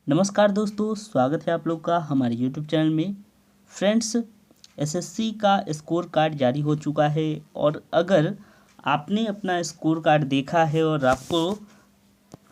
नमस्कार दोस्तों, स्वागत है आप लोग का हमारे यूट्यूब चैनल में। फ्रेंड्स, एसएससी का स्कोर कार्ड जारी हो चुका है और अगर आपने अपना स्कोर कार्ड देखा है और आपको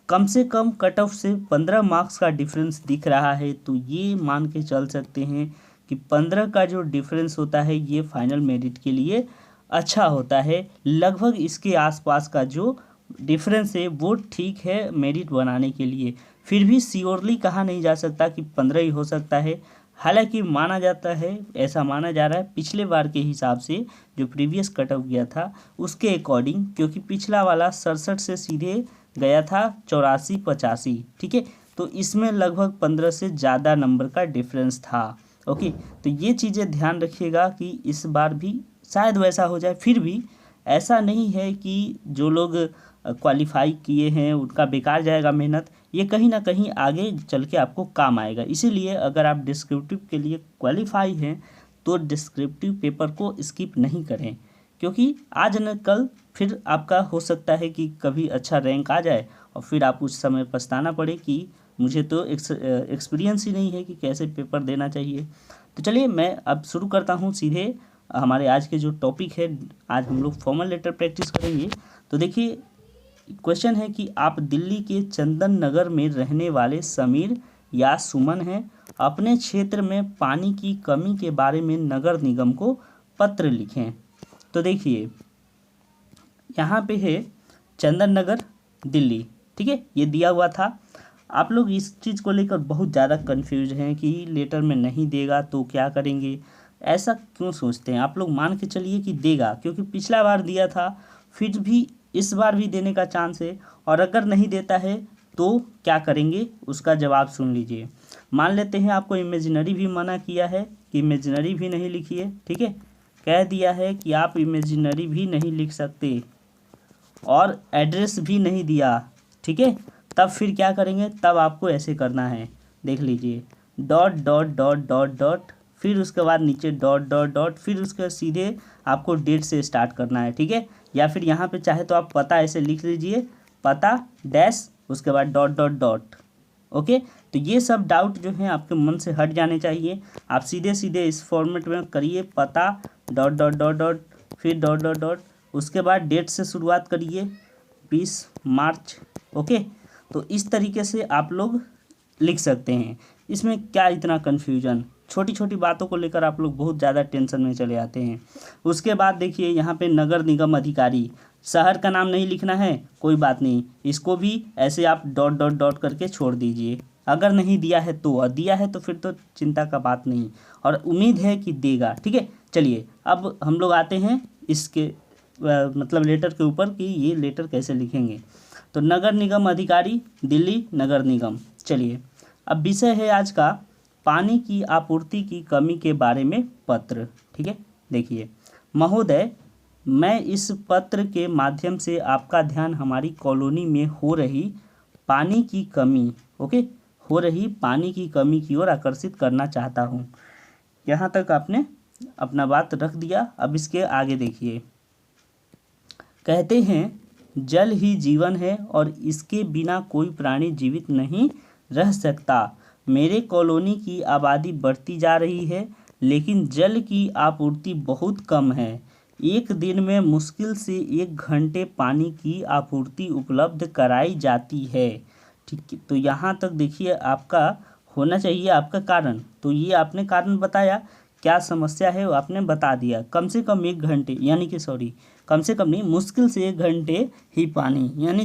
कम से कम कट ऑफ से 15 मार्क्स का डिफरेंस दिख रहा है तो ये मान के चल सकते हैं कि 15 का जो डिफरेंस होता है ये फाइनल मेरिट के लिए अच्छा होता है। लगभग इसके आसपास का जो डिफरेंस है वो ठीक है मेरिट बनाने के लिए। फिर भी श्योरली कहा नहीं जा सकता कि 15 ही हो सकता है। हालांकि माना जाता है, ऐसा माना जा रहा है पिछले बार के हिसाब से जो प्रीवियस कट ऑफ गया था उसके अकॉर्डिंग, क्योंकि पिछला वाला 67 से सीधे गया था 84-85। ठीक है, तो इसमें लगभग 15 से ज़्यादा नंबर का डिफरेंस था। ओके, तो ये चीज़ें ध्यान रखिएगा कि इस बार भी शायद वैसा हो जाए। फिर भी ऐसा नहीं है कि जो लोग क्वालिफाई किए हैं उनका बेकार जाएगा मेहनत, ये कहीं ना कहीं आगे चल के आपको काम आएगा। इसीलिए अगर आप डिस्क्रिप्टिव के लिए क्वालिफाई हैं तो डिस्क्रिप्टिव पेपर को स्किप नहीं करें, क्योंकि आज न कल फिर आपका हो सकता है कि कभी अच्छा रैंक आ जाए और फिर आप उस समय पछताना पड़े कि मुझे तो एक्सपीरियंस ही नहीं है कि कैसे पेपर देना चाहिए। तो चलिए मैं अब शुरू करता हूँ सीधे हमारे आज के जो टॉपिक है। आज हम लोग फॉर्मल लेटर प्रैक्टिस करेंगे। तो देखिए, क्वेश्चन है कि आप दिल्ली के चंदन नगर में रहने वाले समीर या सुमन हैं। अपने क्षेत्र में पानी की कमी के बारे में नगर निगम को पत्र लिखें। तो देखिए, यहाँ पे है चंदन नगर, दिल्ली। ठीक है, ये दिया हुआ था। आप लोग इस चीज़ को लेकर बहुत ज़्यादा कंफ्यूज हैं कि लेटर में नहीं देगा तो क्या करेंगे। ऐसा क्यों सोचते हैं आप लोग? मान के चलिए कि देगा, क्योंकि पिछला बार दिया था, फिर भी इस बार भी देने का चांस है। और अगर नहीं देता है तो क्या करेंगे, उसका जवाब सुन लीजिए। मान लेते हैं आपको इमेजिनरी भी मना किया है कि इमेजिनरी भी नहीं लिखिए। ठीक है, कह दिया है कि आप इमेजिनरी भी नहीं लिख सकते और एड्रेस भी नहीं दिया। ठीक है, तब फिर क्या करेंगे? तब आपको ऐसे करना है, देख लीजिए, dot dot dot dot dot, फिर उसके बाद नीचे डॉट डॉट डॉट, फिर उसके सीधे आपको डेट से स्टार्ट करना है। ठीक है, या फिर यहाँ पे चाहे तो आप पता ऐसे लिख लीजिए, पता डैश, उसके बाद डॉट डॉट डॉट। ओके, तो ये सब डाउट जो है आपके मन से हट जाने चाहिए। आप सीधे सीधे इस फॉर्मेट में करिए, पता डॉट डॉट डॉट डॉट, फिर डॉट डॉट डॉट, उसके बाद डेट से शुरुआत करिए 20 मार्च। ओके, तो इस तरीके से आप लोग लिख सकते हैं। इसमें क्या इतना कन्फ्यूजन, छोटी छोटी बातों को लेकर आप लोग बहुत ज़्यादा टेंशन में चले आते हैं। उसके बाद देखिए, यहाँ पे नगर निगम अधिकारी, शहर का नाम नहीं लिखना है, कोई बात नहीं, इसको भी ऐसे आप डॉट डॉट डॉट करके छोड़ दीजिए। अगर नहीं दिया है तो, और दिया है तो फिर तो चिंता का बात नहीं, और उम्मीद है कि देगा। ठीक है, चलिए अब हम लोग आते हैं इसके मतलब लेटर के ऊपर कि ये लेटर कैसे लिखेंगे। तो नगर निगम अधिकारी, दिल्ली नगर निगम। चलिए, अब विषय है आज का पानी की आपूर्ति की कमी के बारे में पत्र। ठीक है, देखिए, महोदय, मैं इस पत्र के माध्यम से आपका ध्यान हमारी कॉलोनी में हो रही पानी की कमी, ओके, हो रही पानी की कमी की ओर आकर्षित करना चाहता हूँ। यहाँ तक आपने अपना बात रख दिया। अब इसके आगे देखिए, कहते हैं जल ही जीवन है और इसके बिना कोई प्राणी जीवित नहीं रह सकता। मेरे कॉलोनी की आबादी बढ़ती जा रही है, लेकिन जल की आपूर्ति बहुत कम है। एक दिन में मुश्किल से 1 घंटे पानी की आपूर्ति उपलब्ध कराई जाती है। ठीक है, तो यहाँ तक देखिए आपका होना चाहिए आपका कारण। तो ये आपने कारण बताया, क्या समस्या है वो आपने बता दिया। कम से कम 1 घंटे, यानी कि सॉरी, कम से कम नहीं, मुश्किल से 1 घंटे ही पानी, यानी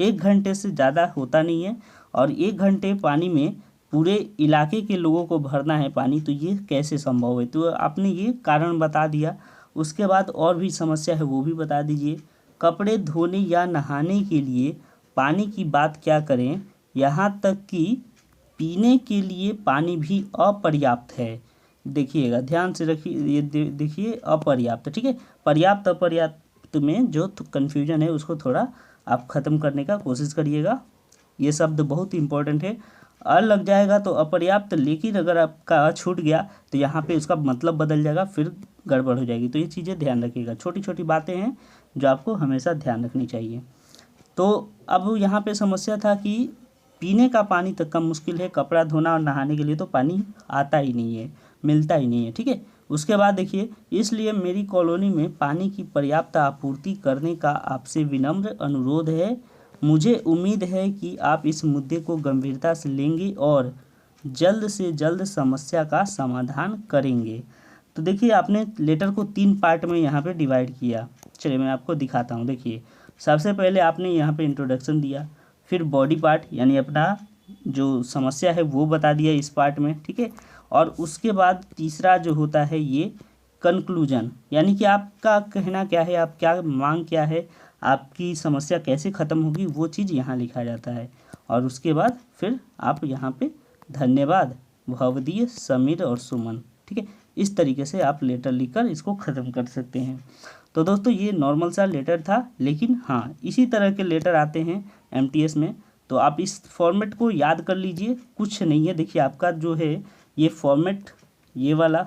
1 घंटे से ज़्यादा होता नहीं है। और 1 घंटे पानी में पूरे इलाके के लोगों को भरना है पानी, तो ये कैसे संभव है? तो आपने ये कारण बता दिया। उसके बाद और भी समस्या है वो भी बता दीजिए। कपड़े धोने या नहाने के लिए पानी की बात क्या करें, यहाँ तक कि पीने के लिए पानी भी अपर्याप्त है। देखिएगा, ध्यान से रखिए, ये देखिए अपर्याप्त। ठीक है, पर्याप्त अपर्याप्त में जो कन्फ्यूजन है उसको थोड़ा आप ख़त्म करने का कोशिश करिएगा। ये शब्द बहुत इंपॉर्टेंट है। अ लग जाएगा तो अपर्याप्त, लेकिन अगर आपका अ छूट गया तो यहाँ पे उसका मतलब बदल जाएगा, फिर गड़बड़ हो जाएगी। तो ये चीज़ें ध्यान रखिएगा, छोटी छोटी बातें हैं जो आपको हमेशा ध्यान रखनी चाहिए। तो अब यहाँ पे समस्या था कि पीने का पानी तक का मुश्किल है, कपड़ा धोना और नहाने के लिए तो पानी आता ही नहीं है, मिलता ही नहीं है, ठीक है। उसके बाद देखिए, इसलिए मेरी कॉलोनी में पानी की पर्याप्त आपूर्ति करने का आपसे विनम्र अनुरोध है। मुझे उम्मीद है कि आप इस मुद्दे को गंभीरता से लेंगे और जल्द से जल्द समस्या का समाधान करेंगे। तो देखिए, आपने लेटर को 3 पार्ट में यहाँ पे डिवाइड किया। चलिए मैं आपको दिखाता हूँ। देखिए, सबसे पहले आपने यहाँ पे इंट्रोडक्शन दिया, फिर बॉडी पार्ट यानी अपना जो समस्या है वो बता दिया इस पार्ट में, ठीक है। और उसके बाद तीसरा जो होता है ये कंक्लूजन, यानी कि आपका कहना क्या है, आप क्या मांग क्या है, आपकी समस्या कैसे ख़त्म होगी, वो चीज़ यहाँ लिखा जाता है। और उसके बाद फिर आप यहाँ पे धन्यवाद भवदीय समीर और सुमन, ठीक है। इस तरीके से आप लेटर लिखकर इसको ख़त्म कर सकते हैं। तो दोस्तों, ये नॉर्मल सा लेटर था, लेकिन हाँ, इसी तरह के लेटर आते हैं एमटीएस में। तो आप इस फॉर्मेट को याद कर लीजिए, कुछ नहीं है। देखिए, आपका जो है ये फॉर्मेट, ये वाला,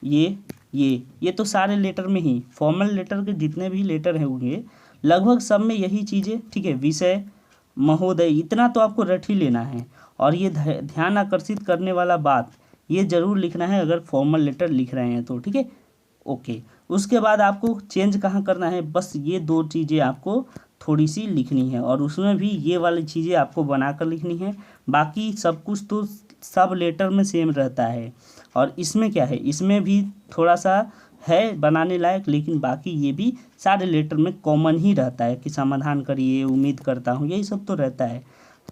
ये तो सारे लेटर में ही, फॉर्मल लेटर के जितने भी लेटर होंगे लगभग सब में यही चीज़ें, ठीक है। विषय, महोदय, इतना तो आपको रट ही लेना है। और ये ध्यान आकर्षित करने वाला बात ये ज़रूर लिखना है अगर फॉर्मल लेटर लिख रहे हैं तो, ठीक है। ओके, उसके बाद आपको चेंज कहाँ करना है, बस ये 2 चीज़ें आपको थोड़ी सी लिखनी है, और उसमें भी ये वाली चीज़ें आपको बनाकर लिखनी है। बाकी सब कुछ तो सब लेटर में सेम रहता है। और इसमें क्या है, इसमें भी थोड़ा सा है बनाने लायक, लेकिन बाकी ये भी सारे लेटर में कॉमन ही रहता है कि समाधान करिए, उम्मीद करता हूँ, यही सब तो रहता है।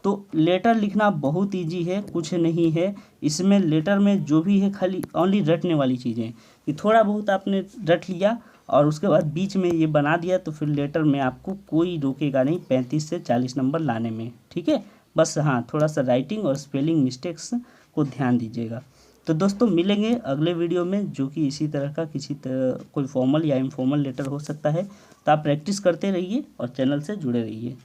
तो लेटर लिखना बहुत इजी है, कुछ नहीं है इसमें। लेटर में जो भी है खाली ओनली रटने वाली चीज़ें कि थोड़ा बहुत आपने रट लिया और उसके बाद बीच में ये बना दिया, तो फिर लेटर में आपको कोई रोकेगा नहीं 35 से 40 नंबर लाने में, ठीक है। बस हाँ, थोड़ा सा राइटिंग और स्पेलिंग मिस्टेक्स को ध्यान दीजिएगा। तो दोस्तों, मिलेंगे अगले वीडियो में, जो कि इसी तरह का किसी तरह कोई फॉर्मल या इनफॉर्मल लेटर हो सकता है। तो आप प्रैक्टिस करते रहिए और चैनल से जुड़े रहिए।